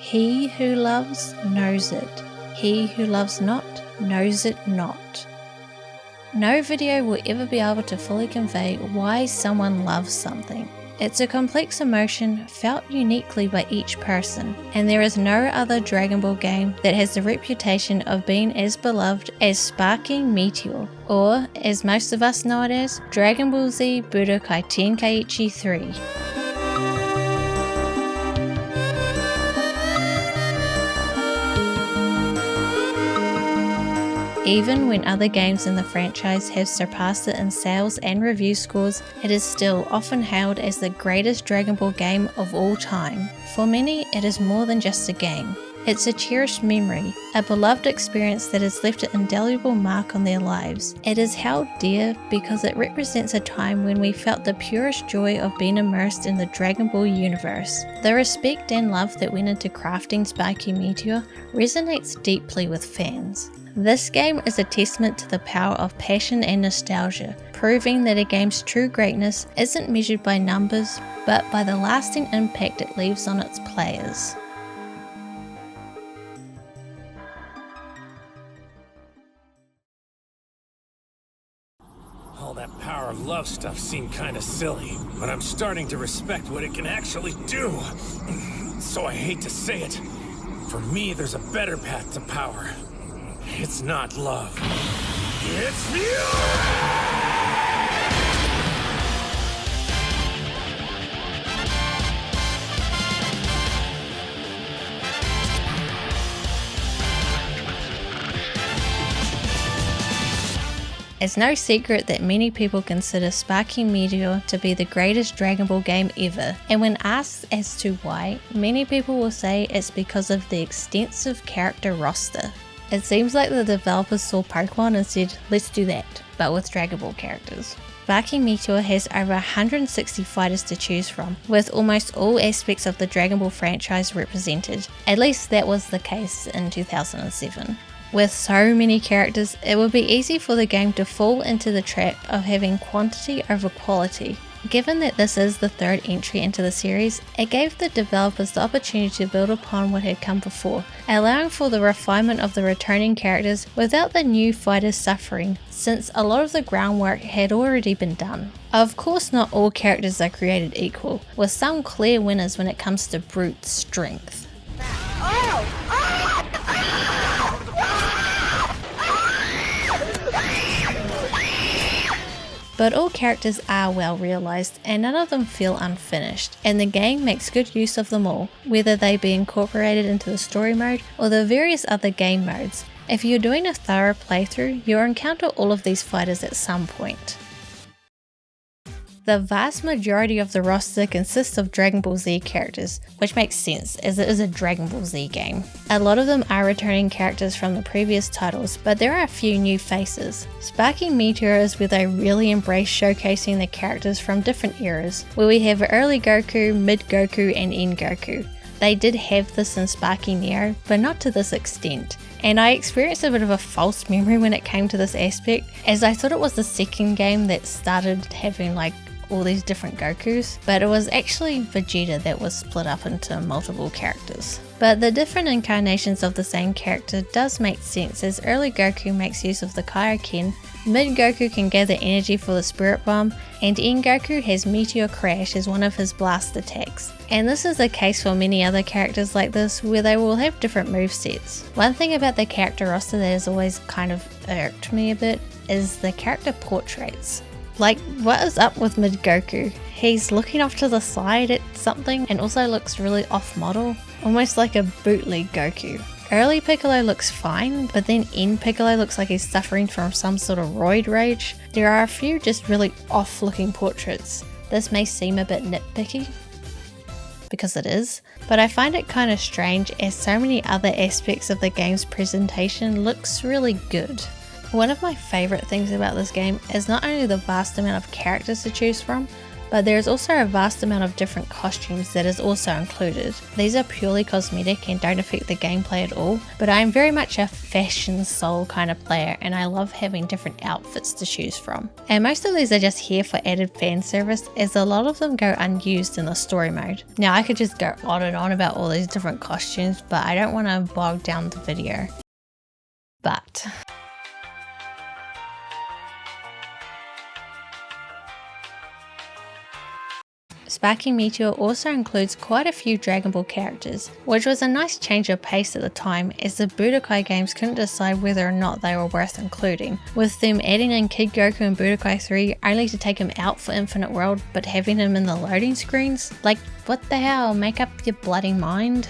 He who loves knows it. He who loves not knows it not. No video will ever be able to fully convey why someone loves something. It's a complex emotion felt uniquely by each person, and there is no other Dragon Ball game that has the reputation of being as beloved as Sparking Meteor, or as most of us know it as, Dragon Ball Z Budokai Tenkaichi 3. Even when other games in the franchise have surpassed it in sales and review scores, it is still often hailed as the greatest Dragon Ball game of all time. For many, it is more than just a game. It's a cherished memory, a beloved experience that has left an indelible mark on their lives. It is held dear because it represents a time when we felt the purest joy of being immersed in the Dragon Ball universe. The respect and love that went into crafting Sparking Meteor resonates deeply with fans. This game is a testament to the power of passion and nostalgia, proving that a game's true greatness isn't measured by numbers, but by the lasting impact it leaves on its players. All that power of love stuff seemed kinda silly, but I'm starting to respect what it can actually do. So I hate to say it, for me there's a better path to power. It's not love. It's fury! It's no secret that many people consider Sparking Meteor to be the greatest Dragon Ball game ever, and when asked as to why, many people will say it's because of the extensive character roster. It seems like the developers saw Pokemon and said, let's do that, but with Dragon Ball characters. Sparking Meteor has over 160 fighters to choose from, with almost all aspects of the Dragon Ball franchise represented. At least that was the case in 2007. With so many characters, it would be easy for the game to fall into the trap of having quantity over quality. Given that this is the third entry into the series, it gave the developers the opportunity to build upon what had come before, allowing for the refinement of the returning characters without the new fighters suffering, since a lot of the groundwork had already been done. Of course, not all characters are created equal, with some clear winners when it comes to brute strength. But all characters are well realised and none of them feel unfinished, and the game makes good use of them all, whether they be incorporated into the story mode or the various other game modes. If you're doing a thorough playthrough, you'll encounter all of these fighters at some point. The vast majority of the roster consists of Dragon Ball Z characters, which makes sense as it is a Dragon Ball Z game. A lot of them are returning characters from the previous titles, but there are a few new faces. Sparking Meteor is where they really embrace showcasing the characters from different eras, where we have early Goku, mid Goku and end Goku. They did have this in Sparking Meteor, but not to this extent. And I experienced a bit of a false memory when it came to this aspect, as I thought it was the second game that started having all these different Gokus, but it was actually Vegeta that was split up into multiple characters. But the different incarnations of the same character does make sense, as early Goku makes use of the Kaioken, mid Goku can gather energy for the Spirit Bomb, and end Goku has Meteor Crash as one of his blast attacks. And this is the case for many other characters like this, where they will have different movesets. One thing about the character roster that has always kind of irked me a bit is the character portraits. What is up with mid Goku? He's looking off to the side at something and also looks really off-model, almost like a bootleg Goku. Early Piccolo looks fine, but then end Piccolo looks like he's suffering from some sort of roid rage. There are a few just really off-looking portraits. This may seem a bit nitpicky, because it is, but I find it kind of strange as so many other aspects of the game's presentation looks really good. One of my favourite things about this game is not only the vast amount of characters to choose from, but there is also a vast amount of different costumes that is also included. These are purely cosmetic and don't affect the gameplay at all, but I am very much a fashion soul kind of player and I love having different outfits to choose from. And most of these are just here for added fan service, as a lot of them go unused in the story mode. Now I could just go on and on about all these different costumes, but I don't want to bog down the video. But Sparking Meteor also includes quite a few Dragon Ball characters, which was a nice change of pace at the time, as the Budokai games couldn't decide whether or not they were worth including, with them adding in Kid Goku in Budokai 3 only to take him out for Infinite World but having him in the loading screens. Like, what the hell, make up your bloody mind?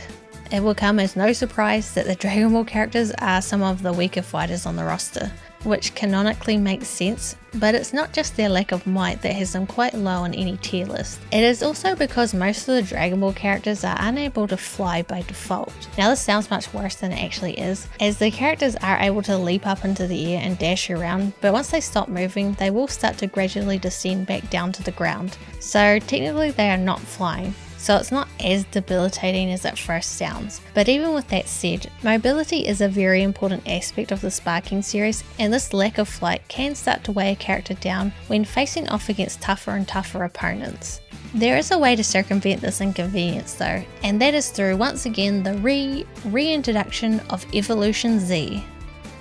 It will come as no surprise that the Dragon Ball characters are some of the weaker fighters on the roster, which canonically makes sense, but it's not just their lack of might that has them quite low on any tier list. It is also because most of the Dragon Ball characters are unable to fly by default. Now this sounds much worse than it actually is, as the characters are able to leap up into the air and dash around, but once they stop moving, they will start to gradually descend back down to the ground. So technically they are not flying, so it's not as debilitating as it first sounds. But even with that said, mobility is a very important aspect of the Sparking series, and this lack of flight can start to weigh a character down when facing off against tougher and tougher opponents. There is a way to circumvent this inconvenience though, and that is through once again the reintroduction of Evolution Z.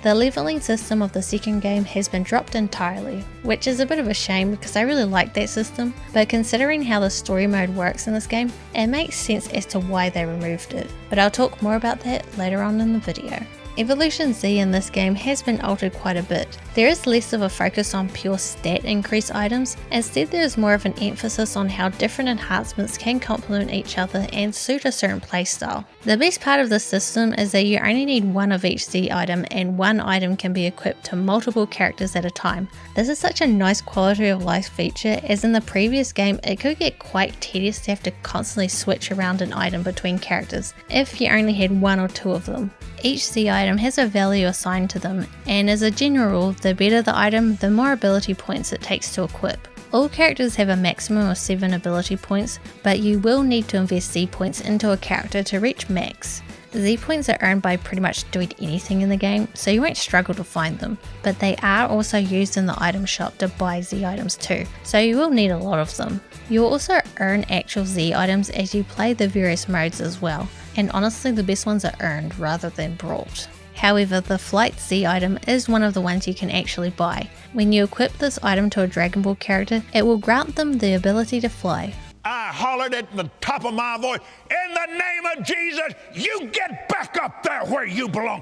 The leveling system of the second game has been dropped entirely, which is a bit of a shame because I really like that system, but considering how the story mode works in this game, it makes sense as to why they removed it. But I'll talk more about that later on in the video. Evolution Z in this game has been altered quite a bit. There is less of a focus on pure stat increase items, instead there is more of an emphasis on how different enhancements can complement each other and suit a certain playstyle. The best part of this system is that you only need one of each Z item, and one item can be equipped to multiple characters at a time. This is such a nice quality of life feature, as in the previous game it could get quite tedious to have to constantly switch around an item between characters if you only had one or two of them. Each Z item has a value assigned to them, and as a general rule, the better the item, the more ability points it takes to equip. All characters have a maximum of 7 ability points, but you will need to invest Z points into a character to reach max. Z points are earned by pretty much doing anything in the game, so you won't struggle to find them, but they are also used in the item shop to buy Z items too, so you will need a lot of them. You will also earn actual Z items as you play the various modes as well, and honestly the best ones are earned rather than brought. However, the Flight Z item is one of the ones you can actually buy. When you equip this item to a Dragon Ball character, it will grant them the ability to fly. I hollered at the top of my voice, in the name of Jesus, you get back up there where you belong.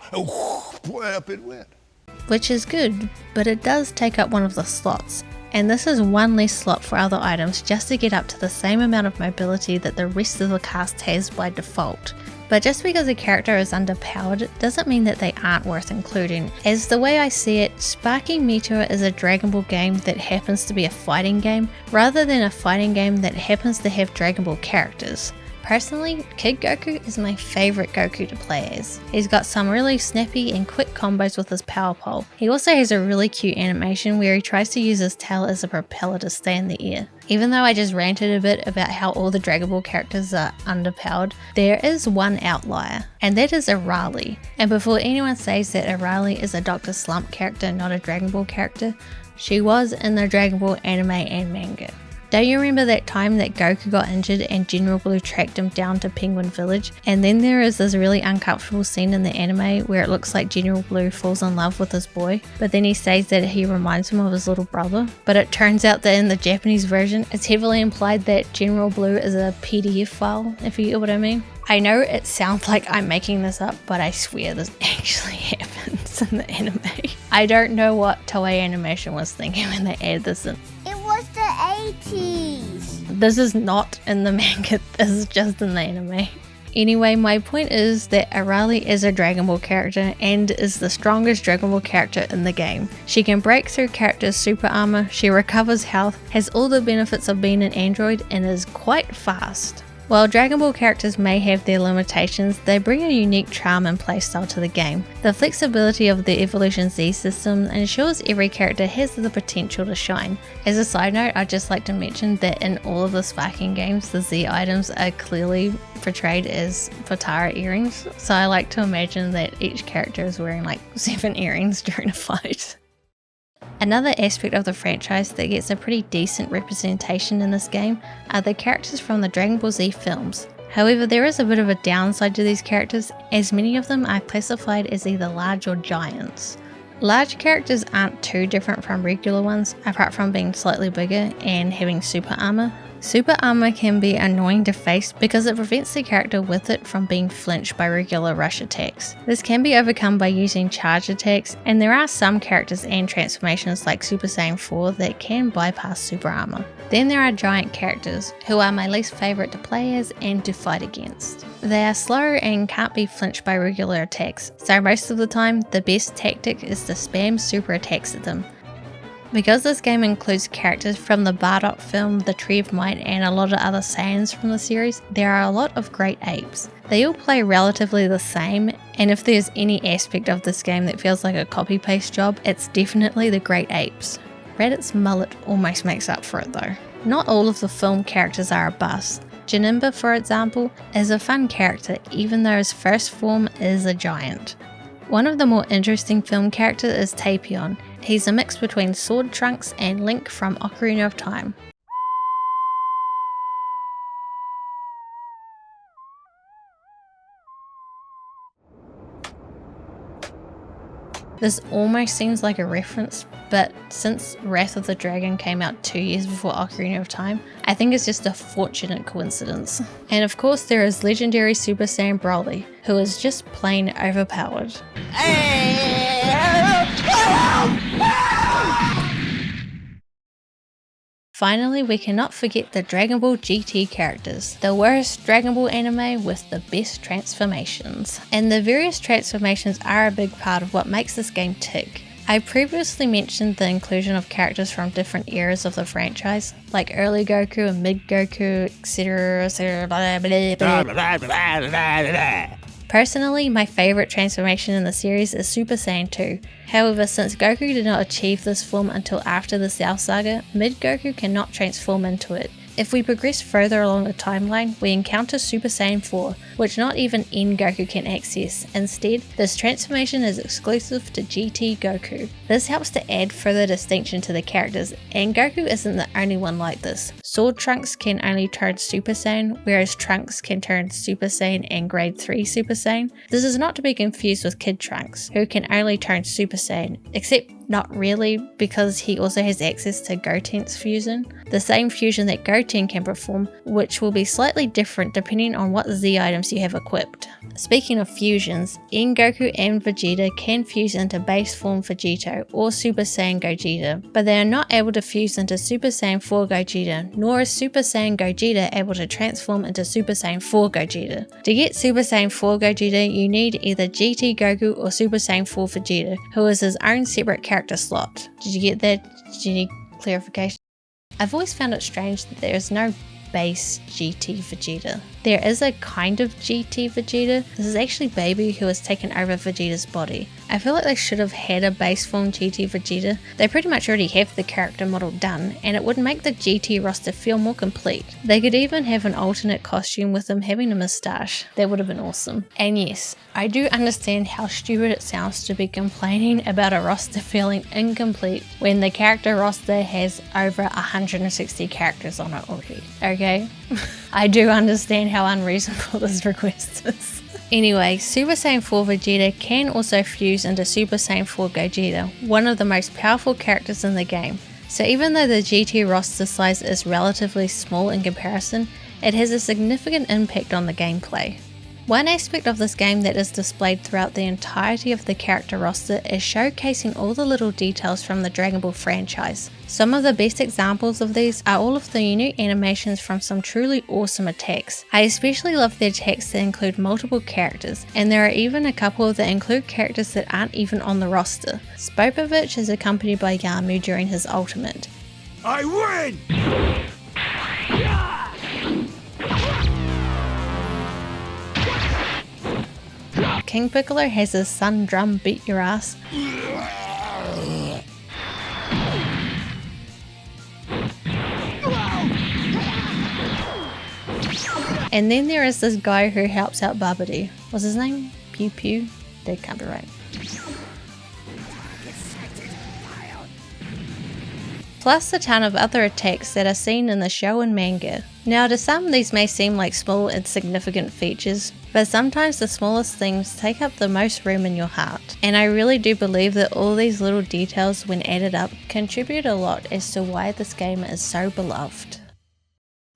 Boy, up it went. Which is good, but it does take up one of the slots. And this is one less slot for other items just to get up to the same amount of mobility that the rest of the cast has by default. But just because a character is underpowered doesn't mean that they aren't worth including, as the way I see it, Sparking Meteor is a Dragon Ball game that happens to be a fighting game, rather than a fighting game that happens to have Dragon Ball characters. Personally, Kid Goku is my favourite Goku to play as. He's got some really snappy and quick combos with his power pole. He also has a really cute animation where he tries to use his tail as a propeller to stay in the air. Even though I just ranted a bit about how all the Dragon Ball characters are underpowered, there is one outlier, and that is Arale. And before anyone says that Arale is a Dr. Slump character, not a Dragon Ball character, she was in the Dragon Ball anime and manga. Don't you remember that time that Goku got injured and General Blue tracked him down to Penguin Village? And then there is this really uncomfortable scene in the anime where it looks like General Blue falls in love with his boy, but then he says that he reminds him of his little brother. But it turns out that in the Japanese version, it's heavily implied that General Blue is a PDF file, if you get what I mean. I know it sounds like I'm making this up, but I swear this actually happens in the anime. I don't know what Toei Animation was thinking when they added this in. It was the 80s. This is not in the manga, this is just in the anime. Anyway, my point is that Arale is a Dragon Ball character and is the strongest Dragon Ball character in the game. She can break through characters' super armor, she recovers health, has all the benefits of being an android, and is quite fast. While Dragon Ball characters may have their limitations, they bring a unique charm and playstyle to the game. The flexibility of the Evolution Z system ensures every character has the potential to shine. As a side note, I'd just like to mention that in all of the Sparking games, the Z items are clearly portrayed as Potara earrings, so I like to imagine that each character is wearing like 7 earrings during a fight. Another aspect of the franchise that gets a pretty decent representation in this game are the characters from the Dragon Ball Z films. However, there is a bit of a downside to these characters, as many of them are classified as either large or giants. Large characters aren't too different from regular ones, apart from being slightly bigger and having super armor. Super armor can be annoying to face because it prevents the character with it from being flinched by regular rush attacks. This can be overcome by using charge attacks, and there are some characters and transformations like Super Saiyan 4 that can bypass super armor. Then there are giant characters, who are my least favourite to play as and to fight against. They are slow and can't be flinched by regular attacks, so most of the time the best tactic is to spam super attacks at them. Because this game includes characters from the Bardock film, The Tree of Might, and a lot of other Saiyans from the series, there are a lot of great apes. They all play relatively the same, and if there's any aspect of this game that feels like a copy-paste job, it's definitely the great apes. Raditz mullet almost makes up for it though. Not all of the film characters are a bust. Janemba, for example, is a fun character even though his first form is a giant. One of the more interesting film characters is Tapion. He's a mix between Sword Trunks and Link from Ocarina of Time. This almost seems like a reference, but since Wrath of the Dragon came out 2 years before Ocarina of Time, I think it's just a fortunate coincidence. And of course there is legendary Super Saiyan Broly, who is just plain overpowered. Finally, we cannot forget the Dragon Ball GT characters, the worst Dragon Ball anime with the best transformations. And the various transformations are a big part of what makes this game tick. I previously mentioned the inclusion of characters from different eras of the franchise, like early Goku and mid Goku, etc. Personally, my favourite transformation in the series is Super Saiyan 2. However, since Goku did not achieve this form until after the Cell Saga, mid Goku cannot transform into it. If we progress further along the timeline, we encounter Super Saiyan 4, which not even N Goku can access. Instead, this transformation is exclusive to GT Goku. This helps to add further distinction to the characters, and Goku isn't the only one like this. Sword Trunks can only turn Super Saiyan, whereas Trunks can turn Super Saiyan and Grade 3 Super Saiyan. This is not to be confused with Kid Trunks, who can only turn Super Saiyan, except not really, because he also has access to Goten's fusion, the same fusion that Goten can perform, which will be slightly different depending on what Z items you have equipped. Speaking of fusions, N Goku and Vegeta can fuse into base form Vegito or Super Saiyan Gogeta, but they are not able to fuse into Super Saiyan 4 Gogeta, nor is Super Saiyan Gogeta able to transform into Super Saiyan 4 Gogeta. To get Super Saiyan 4 Gogeta, you need either GT Goku or Super Saiyan 4 Vegeta, who is his own separate character slot. Did you get that? Did you need clarification? I've always found it strange that there is no base GT Vegeta. There is a kind of GT Vegeta. This is actually Baby, who has taken over Vegeta's body. I feel like they should have had a base form GT Vegeta. They pretty much already have the character model done, and it would make the GT roster feel more complete. They could even have an alternate costume with him having a moustache. That would have been awesome. And yes, I do understand how stupid it sounds to be complaining about a roster feeling incomplete when the character roster has over 160 characters on it already. Okay? I do understand how unreasonable this request is. Anyway, Super Saiyan 4 Vegeta can also fuse into Super Saiyan 4 Gogeta, one of the most powerful characters in the game. So even though the GT roster size is relatively small in comparison, it has a significant impact on the gameplay. One aspect of this game that is displayed throughout the entirety of the character roster is showcasing all the little details from the Dragon Ball franchise. Some of the best examples of these are all of the unique animations from some truly awesome attacks. I especially love the attacks that include multiple characters, and there are even a couple that include characters that aren't even on the roster. Spopovich is accompanied by Yamu during his ultimate. I win! King Piccolo has his sun drum beat your ass. And then there is this guy who helps out Babidi. What's his name? Pew Pew? That can't be right. Plus a ton of other attacks that are seen in the show and manga. Now to some these may seem like small insignificant features, but sometimes the smallest things take up the most room in your heart. And I really do believe that all these little details when added up contribute a lot as to why this game is so beloved.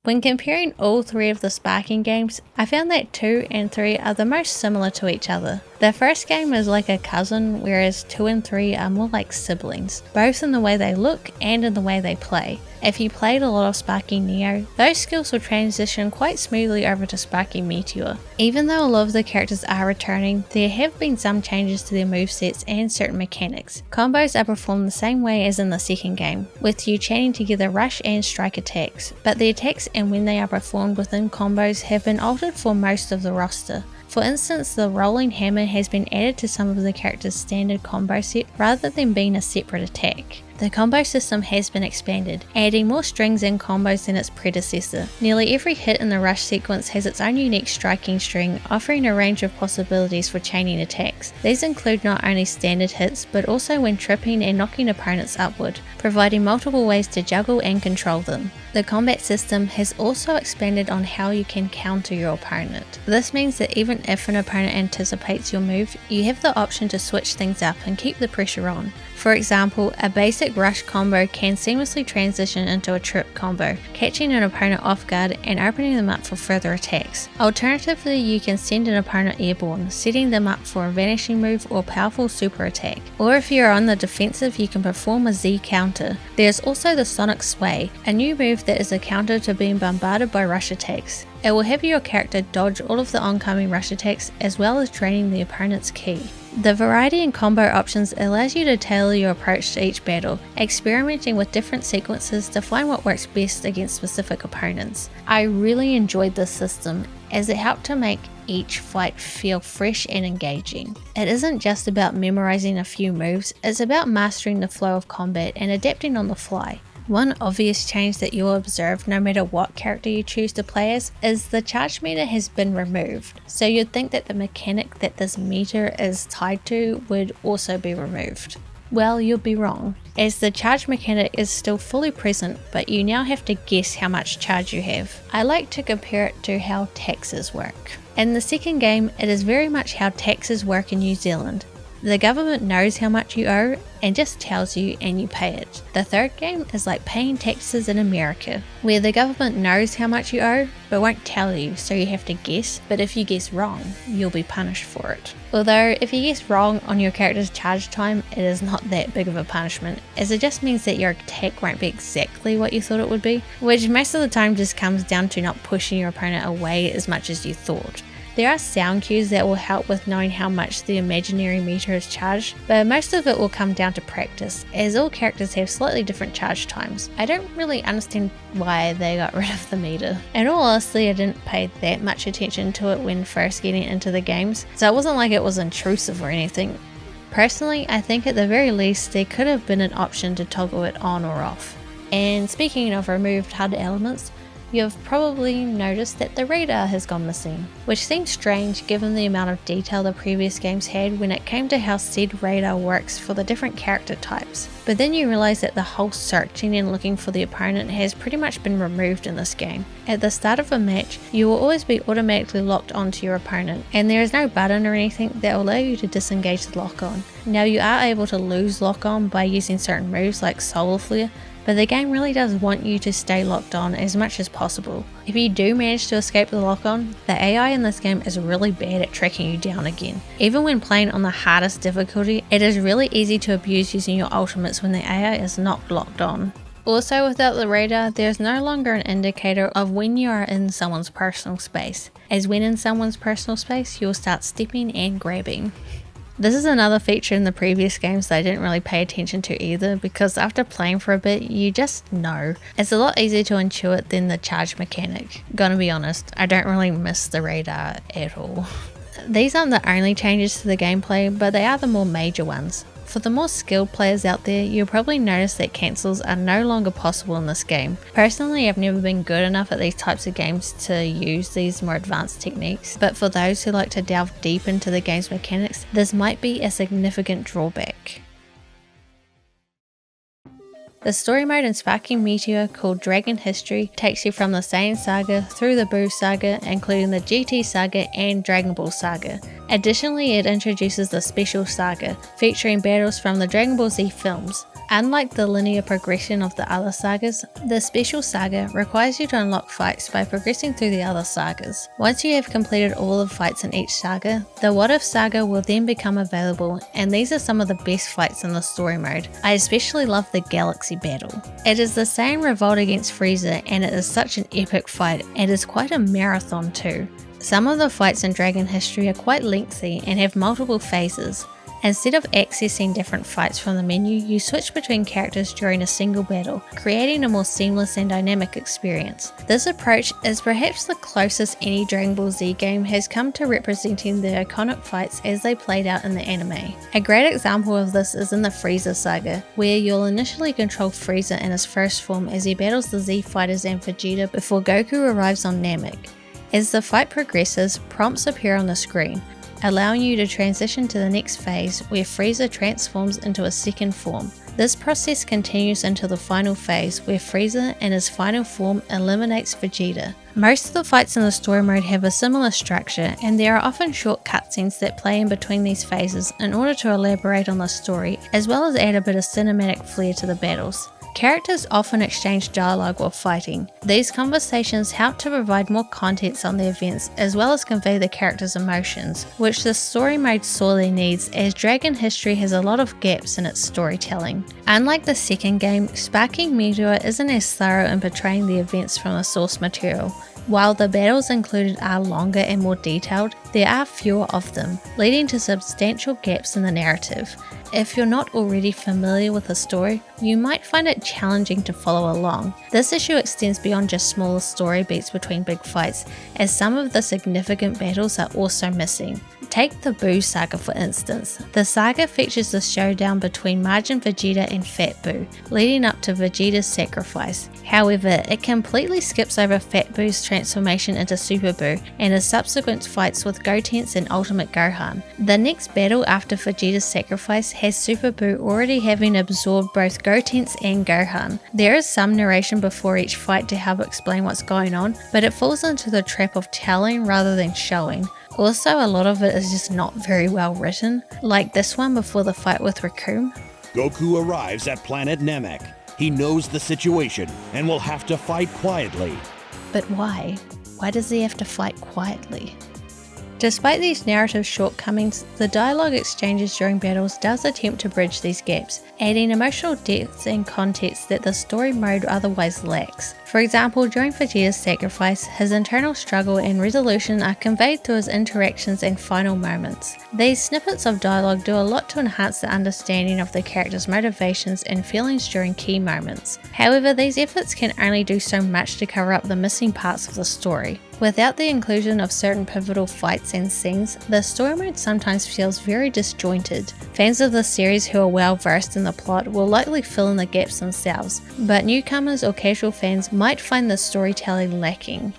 When comparing all three of the Sparking games, I found that 2 and 3 are the most similar to each other. The first game is like a cousin, whereas 2 and 3 are more like siblings, both in the way they look and in the way they play. If you played a lot of Sparking Neo, those skills will transition quite smoothly over to Sparking Meteor. Even though a lot of the characters are returning, there have been some changes to their movesets and certain mechanics. Combos are performed the same way as in the second game, with you chaining together rush and strike attacks, but the attacks and when they are performed within combos have been altered for most of the roster. For instance, the rolling hammer has been added to some of the characters' standard combo set rather than being a separate attack. The combo system has been expanded, adding more strings and combos than its predecessor. Nearly every hit in the rush sequence has its own unique striking string, offering a range of possibilities for chaining attacks. These include not only standard hits, but also when tripping and knocking opponents upward, providing multiple ways to juggle and control them. The combat system has also expanded on how you can counter your opponent. This means that even if an opponent anticipates your move, you have the option to switch things up and keep the pressure on. For example, a basic rush combo can seamlessly transition into a trip combo, catching an opponent off guard and opening them up for further attacks. Alternatively, you can send an opponent airborne, setting them up for a vanishing move or powerful super attack. Or if you are on the defensive, you can perform a Z counter. There's also the Sonic Sway, a new move that is a counter to being bombarded by rush attacks. It will have your character dodge all of the oncoming rush attacks as well as draining the opponent's ki. The variety in combo options allows you to tailor your approach to each battle, experimenting with different sequences to find what works best against specific opponents. I really enjoyed this system as it helped to make each fight feel fresh and engaging. It isn't just about memorizing a few moves, it's about mastering the flow of combat and adapting on the fly. One obvious change that you'll observe no matter what character you choose to play as is the charge meter has been removed. So you'd think that the mechanic that this meter is tied to would also be removed. Well, you'll be wrong, as the charge mechanic is still fully present, but you now have to guess how much charge you have. I like to compare it to how taxes work. In the second game, it is very much how taxes work in New Zealand. The government knows how much you owe and just tells you and you pay it. The third game is like paying taxes in America, where the government knows how much you owe but won't tell you, so you have to guess, but if you guess wrong, you'll be punished for it. Although if you guess wrong on your character's charge time, it is not that big of a punishment, as it just means that your attack won't be exactly what you thought it would be, which most of the time just comes down to not pushing your opponent away as much as you thought. There are sound cues that will help with knowing how much the imaginary meter is charged, but most of it will come down to practice, as all characters have slightly different charge times. I don't really understand why they got rid of the meter. In all honesty, I didn't pay that much attention to it when first getting into the games, so it wasn't like it was intrusive or anything. Personally, I think at the very least there could have been an option to toggle it on or off. And speaking of removed HUD elements, you have probably noticed that the radar has gone missing, which seems strange given the amount of detail the previous games had when it came to how said radar works for the different character types. But then you realise that the whole searching and looking for the opponent has pretty much been removed in this game. At the start of a match, you will always be automatically locked onto your opponent, and there is no button or anything that will allow you to disengage the lock-on. Now you are able to lose lock-on by using certain moves like Solar Flare, but the game really does want you to stay locked on as much as possible. If you do manage to escape the lock-on, the AI in this game is really bad at tracking you down again. Even when playing on the hardest difficulty, it is really easy to abuse using your ultimates when the AI is not locked on. Also, without the radar, there is no longer an indicator of when you are in someone's personal space, as when in someone's personal space, you'll start stepping and grabbing. This is another feature in the previous games that I didn't really pay attention to either, because after playing for a bit, you just know. It's a lot easier to intuit than the charge mechanic. Gonna be honest, I don't really miss the radar at all. These aren't the only changes to the gameplay, but they are the more major ones. For the more skilled players out there, you'll probably notice that cancels are no longer possible in this game. Personally, I've never been good enough at these types of games to use these more advanced techniques, but for those who like to delve deep into the game's mechanics, this might be a significant drawback. The story mode in Sparking Meteor, called Dragon History, takes you from the Saiyan saga through the Buu saga, including the GT saga and Dragon Ball saga. Additionally, it introduces the Special Saga, featuring battles from the Dragon Ball Z films. Unlike the linear progression of the other sagas, the Special Saga requires you to unlock fights by progressing through the other sagas. Once you have completed all the fights in each saga, the What If saga will then become available, and these are some of the best fights in the story mode. I especially love the Galaxy battle. It is the same revolt against Frieza, and it is such an epic fight, and is quite a marathon too. Some of the fights in Dragon History are quite lengthy and have multiple phases. Instead of accessing different fights from the menu, you switch between characters during a single battle, creating a more seamless and dynamic experience. This approach is perhaps the closest any Dragon Ball Z game has come to representing the iconic fights as they played out in the anime. A great example of this is in the Frieza saga, where you'll initially control Frieza in his first form as he battles the Z fighters and Vegeta before Goku arrives on Namek. As the fight progresses, prompts appear on the screen, allowing you to transition to the next phase where Frieza transforms into a second form. This process continues until the final phase where Frieza in his final form eliminates Vegeta. Most of the fights in the story mode have a similar structure, and there are often short cutscenes that play in between these phases in order to elaborate on the story, as well as add a bit of cinematic flair to the battles. Characters often exchange dialogue while fighting. These conversations help to provide more context on the events as well as convey the characters' emotions, which the story mode sorely needs, as Dragon History has a lot of gaps in its storytelling. Unlike the second game, Sparking Meteor isn't as thorough in portraying the events from the source material. While the battles included are longer and more detailed, there are fewer of them, leading to substantial gaps in the narrative. If you're not already familiar with the story, you might find it challenging to follow along. This issue extends beyond just smaller story beats between big fights, as some of the significant battles are also missing. Take the Buu saga for instance. The saga features the showdown between Majin Vegeta and Fat Buu, leading up to Vegeta's sacrifice. However, it completely skips over Fat Buu's transformation into Super Buu and his subsequent fights with Gotenks and Ultimate Gohan. The next battle after Vegeta's sacrifice has Super Buu already having absorbed both Gotenks and Gohan. There is some narration before each fight to help explain what's going on, but it falls into the trap of telling rather than showing. Also, a lot of it is just not very well written, like this one before the fight with Raccoon. Goku arrives at planet Namek. He knows the situation and will have to fight quietly. But why? Why does he have to fight quietly? Despite these narrative shortcomings, the dialogue exchanges during battles does attempt to bridge these gaps, adding emotional depth and context that the story mode otherwise lacks. For example, during Vegeta's sacrifice, his internal struggle and resolution are conveyed through his interactions and final moments. These snippets of dialogue do a lot to enhance the understanding of the character's motivations and feelings during key moments. However, these efforts can only do so much to cover up the missing parts of the story. Without the inclusion of certain pivotal fights and scenes, the story mode sometimes feels very disjointed. Fans of the series who are well versed in the plot will likely fill in the gaps themselves, but newcomers or casual fans might find the storytelling lacking.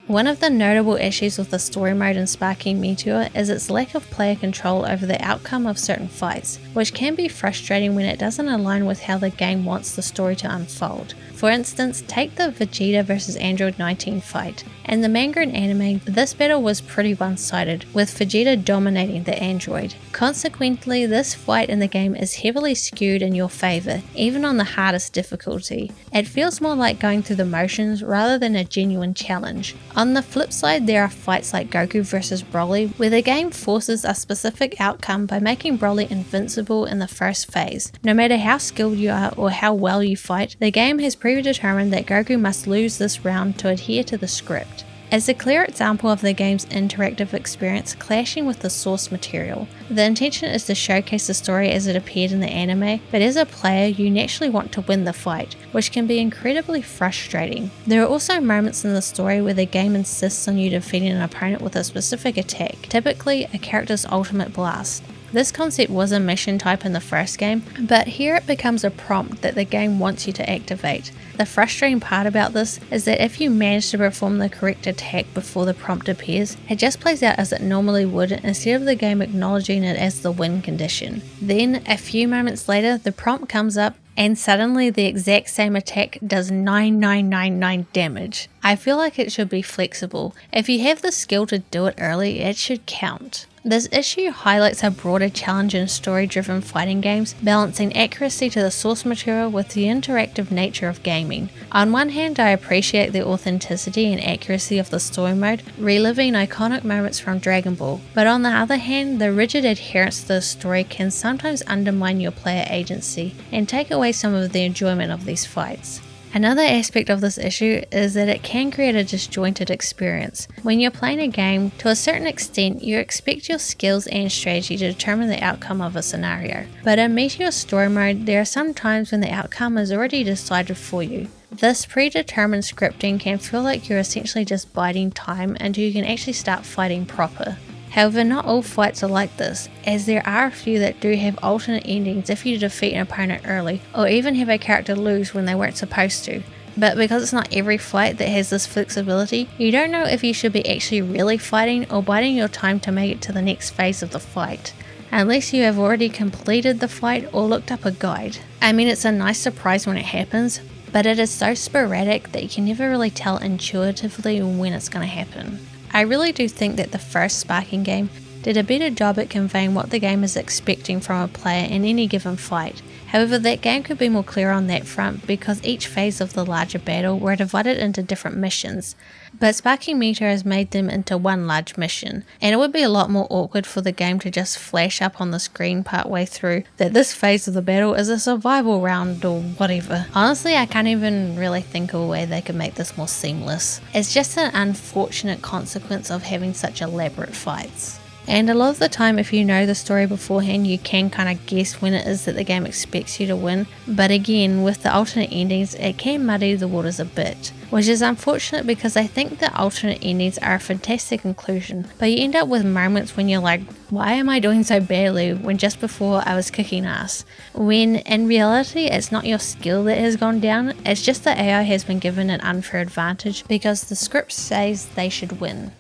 One of the notable issues with the story mode in Sparking Meteor is its lack of player control over the outcome of certain fights, which can be frustrating when it doesn't align with how the game wants the story to unfold. For instance, take the Vegeta vs Android 19 fight. In the manga and anime, this battle was pretty one-sided, with Vegeta dominating the android. Consequently, this fight in the game is heavily skewed in your favour, even on the hardest difficulty. It feels more like going through the motions rather than a genuine challenge. On the flip side, there are fights like Goku vs Broly, where the game forces a specific outcome by making Broly invincible in the first phase. No matter how skilled you are or how well you fight, the game has predetermined that Goku must lose this round to adhere to the script. as a clear example of the game's interactive experience clashing with the source material. The intention is to showcase the story as it appeared in the anime, but as a player you naturally want to win the fight, which can be incredibly frustrating. There are also moments in the story where the game insists on you defeating an opponent with a specific attack, typically a character's ultimate blast. This concept was a mission type in the first game, but here it becomes a prompt that the game wants you to activate. The frustrating part about this is that if you manage to perform the correct attack before the prompt appears, it just plays out as it normally would instead of the game acknowledging it as the win condition. Then, a few moments later, the prompt comes up and suddenly the exact same attack does 9999 damage. I feel like it should be flexible. If you have the skill to do it early, it should count. This issue highlights a broader challenge in story-driven fighting games, balancing accuracy to the source material with the interactive nature of gaming. On one hand, I appreciate the authenticity and accuracy of the story mode, reliving iconic moments from Dragon Ball, but on the other hand, the rigid adherence to the story can sometimes undermine your player agency and take away some of the enjoyment of these fights. Another aspect of this issue is that it can create a disjointed experience. When you're playing a game, to a certain extent, you expect your skills and strategy to determine the outcome of a scenario. But in Meteor story mode, there are some times when the outcome is already decided for you. This predetermined scripting can feel like you're essentially just biding time until you can actually start fighting proper. However, not all fights are like this, as there are a few that do have alternate endings if you defeat an opponent early, or even have a character lose when they weren't supposed to. But because it's not every fight that has this flexibility, you don't know if you should be actually really fighting or biding your time to make it to the next phase of the fight, unless you have already completed the fight or looked up a guide. I mean, it's a nice surprise when it happens, but it is so sporadic that you can never really tell intuitively when it's going to happen. I really do think that the first Sparking game did a better job at conveying what the game is expecting from a player in any given fight. However, that game could be more clear on that front because each phase of the larger battle were divided into different missions, but Sparking Meteor has made them into one large mission, and it would be a lot more awkward for the game to just flash up on the screen partway through that this phase of the battle is a survival round or whatever. Honestly, I can't even really think of a way they could make this more seamless. It's just an unfortunate consequence of having such elaborate fights. And a lot of the time, if you know the story beforehand, you can kind of guess when it is that the game expects you to win. But again, with the alternate endings, it can muddy the waters a bit, which is unfortunate because I think the alternate endings are a fantastic inclusion. But you end up with moments when you're like, why am I doing so badly when just before I was kicking ass? When in reality, it's not your skill that has gone down, it's just that AI has been given an unfair advantage because the script says they should win.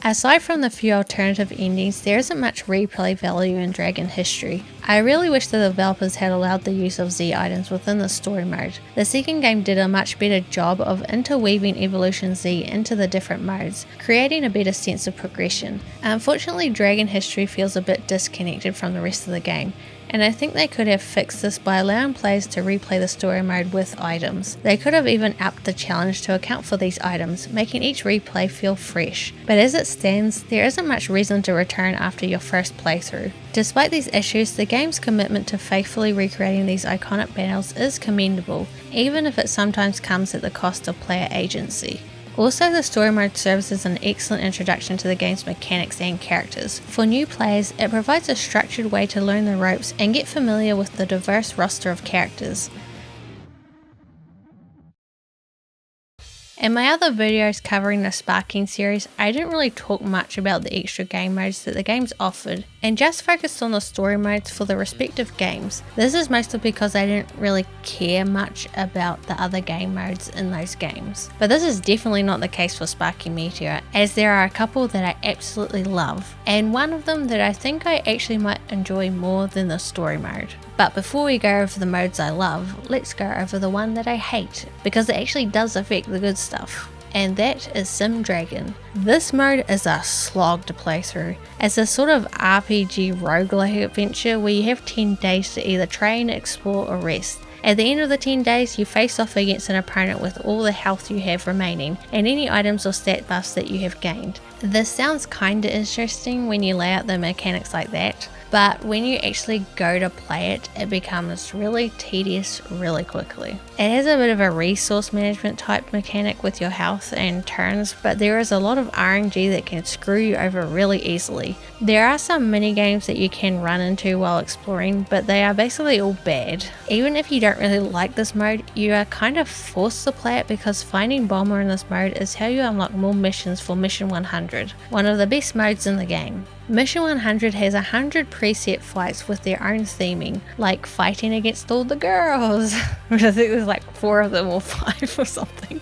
Aside from the few alternative endings, there isn't much replay value in Dragon history. I really wish the developers had allowed the use of Z items within the story mode. The second game did a much better job of interweaving Evolution Z into the different modes, creating a better sense of progression. Unfortunately, Dragon history feels a bit disconnected from the rest of the game, and I think they could have fixed this by allowing players to replay the story mode with items. They could have even upped the challenge to account for these items, making each replay feel fresh. But as it stands, there isn't much reason to return after your first playthrough. Despite these issues, the game's commitment to faithfully recreating these iconic battles is commendable, even if it sometimes comes at the cost of player agency. Also, the story mode serves as an excellent introduction to the game's mechanics and characters. For new players, it provides a structured way to learn the ropes and get familiar with the diverse roster of characters. In my other videos covering the Sparking series, I didn't really talk much about the extra game modes that the games offered, and just focused on the story modes for the respective games. This is mostly because I didn't really care much about the other game modes in those games. But this is definitely not the case for Sparking Meteor, as there are a couple that I absolutely love, and one of them that I think I actually might enjoy more than the story mode. But before we go over the modes I love, let's go over the one that I hate, because it actually does affect the good stuff. And that is Sim Dragon. This mode is a slog to play through. It's a sort of RPG roguelike adventure where you have 10 days to either train, explore or rest. At the end of the 10 days, you face off against an opponent with all the health you have remaining, and any items or stat buffs that you have gained. This sounds kinda interesting when you lay out the mechanics like that, but when you actually go to play it, it becomes really tedious really quickly. It has a bit of a resource management type mechanic with your health and turns, but there is a lot of RNG that can screw you over really easily. There are some mini games that you can run into while exploring, but they are basically all bad. Even if you don't really like this mode, you are kind of forced to play it because finding Bomber in this mode is how you unlock more missions for Mission 100, one of the best modes in the game. Mission 100 has 100 preset fights with their own theming, like fighting against all the girls, which I think there's like 4 of them or 5 or something.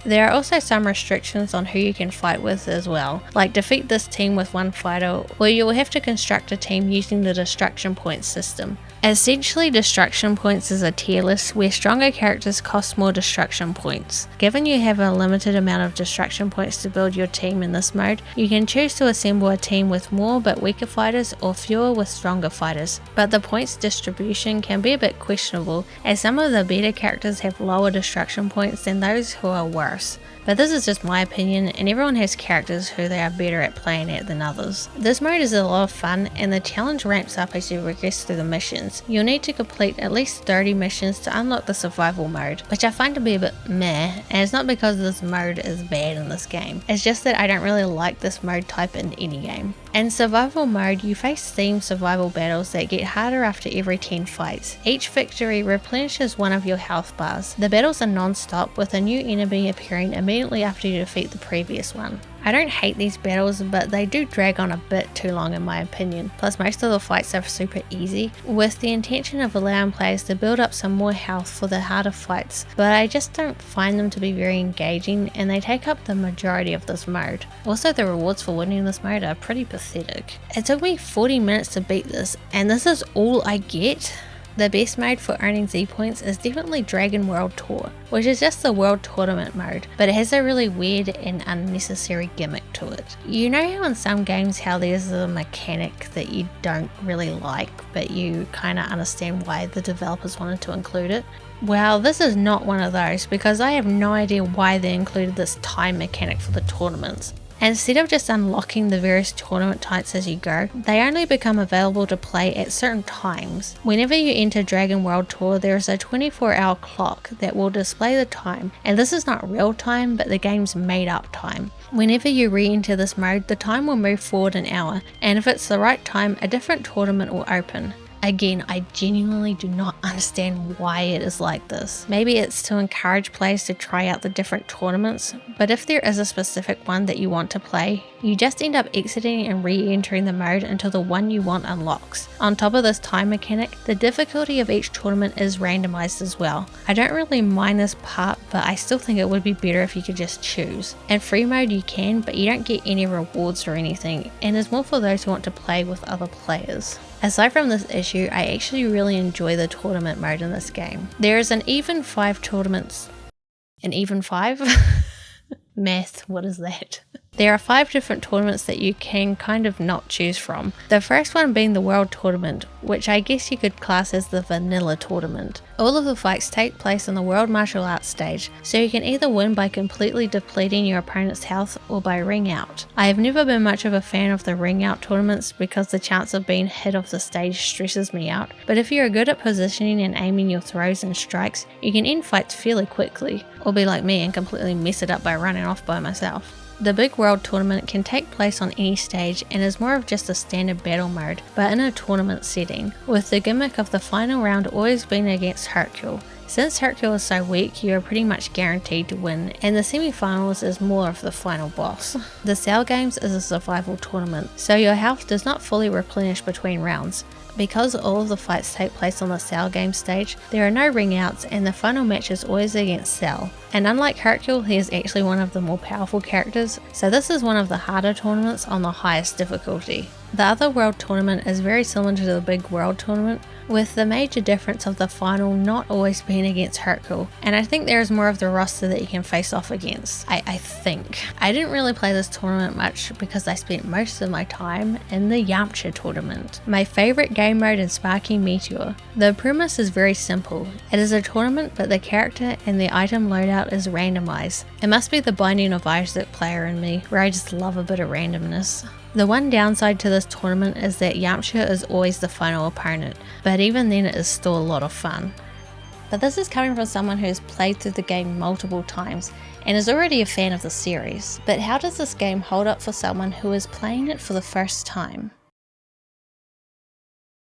There are also some restrictions on who you can fight with as well, like defeat this team with 1 fighter, or you will have to construct a team using the destruction points system. Essentially, destruction points is a tier list where stronger characters cost more destruction points. Given you have a limited amount of destruction points to build your team in this mode, you can choose to assemble a team with more but weaker fighters or fewer with stronger fighters, but the points distribution can be a bit questionable as some of the better characters have lower destruction points than those who are worse. But this is just my opinion, and everyone has characters who they are better at playing at than others. This mode is a lot of fun, and the challenge ramps up as you progress through the missions. You'll need to complete at least 30 missions to unlock the survival mode, which I find to be a bit meh, and it's not because this mode is bad in this game. It's just that I don't really like this mode type in any game. In survival mode, you face themed survival battles that get harder after every 10 fights. Each victory replenishes one of your health bars. The battles are non-stop, with a new enemy appearing immediately after you defeat the previous one. I don't hate these battles, but they do drag on a bit too long in my opinion, plus most of the fights are super easy, with the intention of allowing players to build up some more health for the harder fights, but I just don't find them to be very engaging, and they take up the majority of this mode. Also, the rewards for winning this mode are pretty pathetic. It took me 40 minutes to beat this, and this is all I get? The best mode for earning Z points is definitely Dragon World Tour, which is just the World Tournament mode, but it has a really weird and unnecessary gimmick to it. You know how in some games how there's a mechanic that you don't really like, but you kind of understand why the developers wanted to include it? Well, this is not one of those, because I have no idea why they included this time mechanic for the tournaments. Instead of just unlocking the various tournament types as you go, they only become available to play at certain times. Whenever you enter Dragon World Tour, there is a 24-hour clock that will display the time, and this is not real time, but the game's made up time. Whenever you re-enter this mode, the time will move forward an hour, and if it's the right time, a different tournament will open. Again, I genuinely do not understand why it is like this. Maybe it's to encourage players to try out the different tournaments, but if there is a specific one that you want to play, you just end up exiting and re-entering the mode until the one you want unlocks. On top of this time mechanic, the difficulty of each tournament is randomized as well. I don't really mind this part, but I still think it would be better if you could just choose. In free mode you can, but you don't get any rewards or anything, and is more for those who want to play with other players. Aside from this issue, I actually really enjoy the tournament mode in this game. There is an even 5 tournaments. An even 5? Math, what is that? There are 5 different tournaments that you can kind of not choose from. The first one being the World Tournament, which I guess you could class as the vanilla tournament. All of the fights take place on the World Martial Arts stage, so you can either win by completely depleting your opponent's health or by ring out. I have never been much of a fan of the ring out tournaments because the chance of being hit off the stage stresses me out, but if you're good at positioning and aiming your throws and strikes, you can end fights fairly quickly, or be like me and completely mess it up by running off by myself. The big world tournament can take place on any stage and is more of just a standard battle mode, but in a tournament setting, with the gimmick of the final round always being against Hercule. Since Hercule is so weak, you are pretty much guaranteed to win, and the semi-finals is more of the final boss. The Cell Games is a survival tournament, so your health does not fully replenish between rounds. Because all of the fights take place on the Cell game stage, there are no ring outs and the final match is always against Cell. And unlike Hercule, he is actually one of the more powerful characters, so this is one of the harder tournaments on the highest difficulty. The other world tournament is very similar to the big world tournament, with the major difference of the final not always being against Hercule, and I think there is more of the roster that you can face off against. I think. I didn't really play this tournament much because I spent most of my time in the Yamcha tournament. My favourite game mode is Sparking Meteor. The premise is very simple. It is a tournament, but the character and the item loadout is randomized. It must be the Binding of Isaac player in me, where I just love a bit of randomness. The one downside to this tournament is that Yamcha is always the final opponent, but even then it is still a lot of fun. But this is coming from someone who has played through the game multiple times and is already a fan of the series. But how does this game hold up for someone who is playing it for the first time?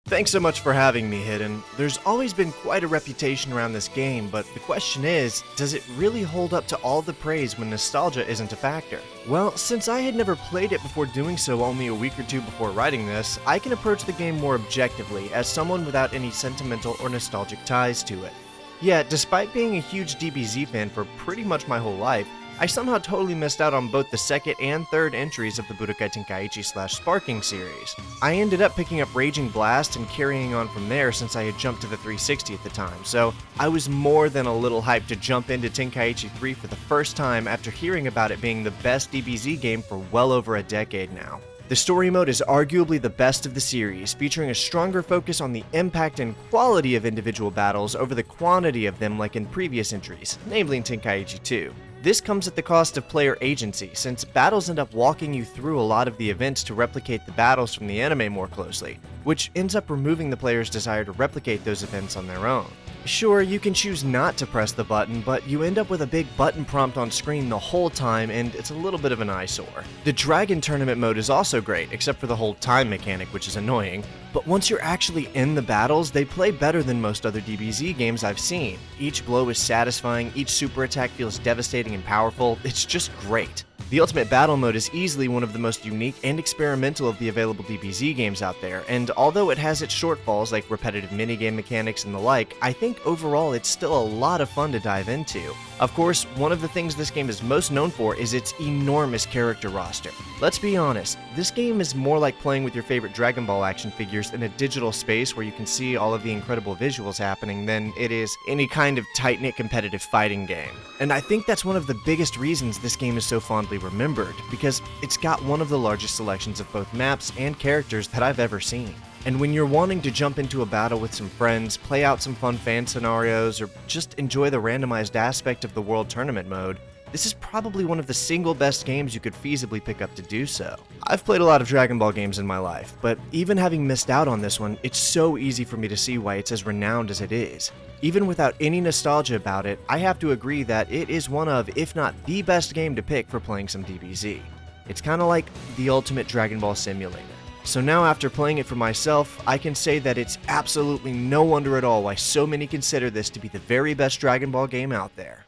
Thanks so much for having me, Hidden. There's always been quite a reputation around this game, but the question is, does it really hold up to all the praise when nostalgia isn't a factor? Well, since I had never played it before doing so only a week or two before writing this, I can approach the game more objectively as someone without any sentimental or nostalgic ties to it. Yet, despite being a huge DBZ fan for pretty much my whole life, I somehow totally missed out on both the second and third entries of the Budokai Tenkaichi / Sparking series. I ended up picking up Raging Blast and carrying on from there since I had jumped to the 360 at the time, so I was more than a little hyped to jump into Tenkaichi 3 for the first time after hearing about it being the best DBZ game for well over a decade now. The story mode is arguably the best of the series, featuring a stronger focus on the impact and quality of individual battles over the quantity of them like in previous entries, namely in Tenkaichi 2. This comes at the cost of player agency, since battles end up walking you through a lot of the events to replicate the battles from the anime more closely, which ends up removing the player's desire to replicate those events on their own. Sure, you can choose not to press the button, but you end up with a big button prompt on screen the whole time, and it's a little bit of an eyesore. The Dragon Tournament mode is also great, except for the whole time mechanic, which is annoying, but once you're actually in the battles, they play better than most other DBZ games I've seen. Each blow is satisfying, each super attack feels devastating and powerful, it's just great. The Ultimate Battle Mode is easily one of the most unique and experimental of the available DBZ games out there, and although it has its shortfalls like repetitive minigame mechanics and the like, I think overall it's still a lot of fun to dive into. Of course, one of the things this game is most known for is its enormous character roster. Let's be honest, this game is more like playing with your favorite Dragon Ball action figures in a digital space where you can see all of the incredible visuals happening than it is any kind of tight-knit competitive fighting game. And I think that's one of the biggest reasons this game is so fondly remembered, because it's got one of the largest selections of both maps and characters that I've ever seen. And when you're wanting to jump into a battle with some friends, play out some fun fan scenarios, or just enjoy the randomized aspect of the World Tournament mode, this is probably one of the single best games you could feasibly pick up to do so. I've played a lot of Dragon Ball games in my life, but even having missed out on this one, it's so easy for me to see why it's as renowned as it is. Even without any nostalgia about it, I have to agree that it is one of, if not the best game to pick for playing some DBZ. It's kinda like the ultimate Dragon Ball simulator. So now after playing it for myself, I can say that it's absolutely no wonder at all why so many consider this to be the very best Dragon Ball game out there.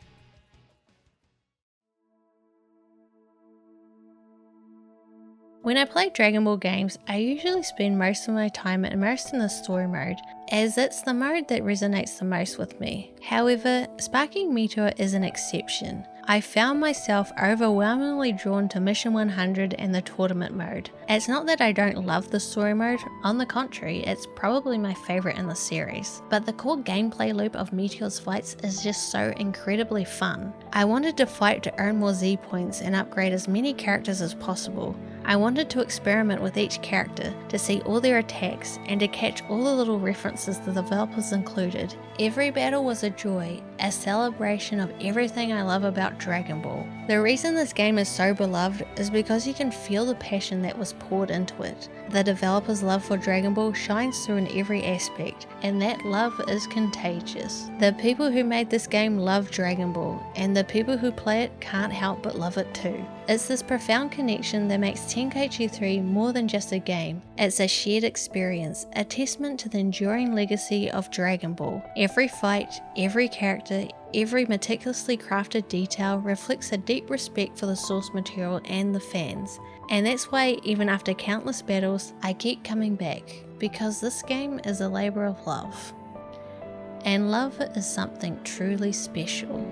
When I play Dragon Ball games, I usually spend most of my time immersed in the story mode, as it's the mode that resonates the most with me. However, Sparking Meteor is an exception. I found myself overwhelmingly drawn to Mission 100 and the tournament mode. It's not that I don't love the story mode, on the contrary, it's probably my favourite in the series. But the core gameplay loop of Meteor's fights is just so incredibly fun. I wanted to fight to earn more Z points and upgrade as many characters as possible. I wanted to experiment with each character, to see all their attacks, and to catch all the little references the developers included. Every battle was a joy, a celebration of everything I love about Dragon Ball. The reason this game is so beloved is because you can feel the passion that was poured into it. The developers' love for Dragon Ball shines through in every aspect, and that love is contagious. The people who made this game love Dragon Ball, and the people who play it can't help but love it too. It's this profound connection that makes Tenkaichi 3 more than just a game. It's a shared experience, a testament to the enduring legacy of Dragon Ball. Every fight, every character, every meticulously crafted detail reflects a deep respect for the source material and the fans. And that's why even after countless battles, I keep coming back, because this game is a labour of love. And love is something truly special.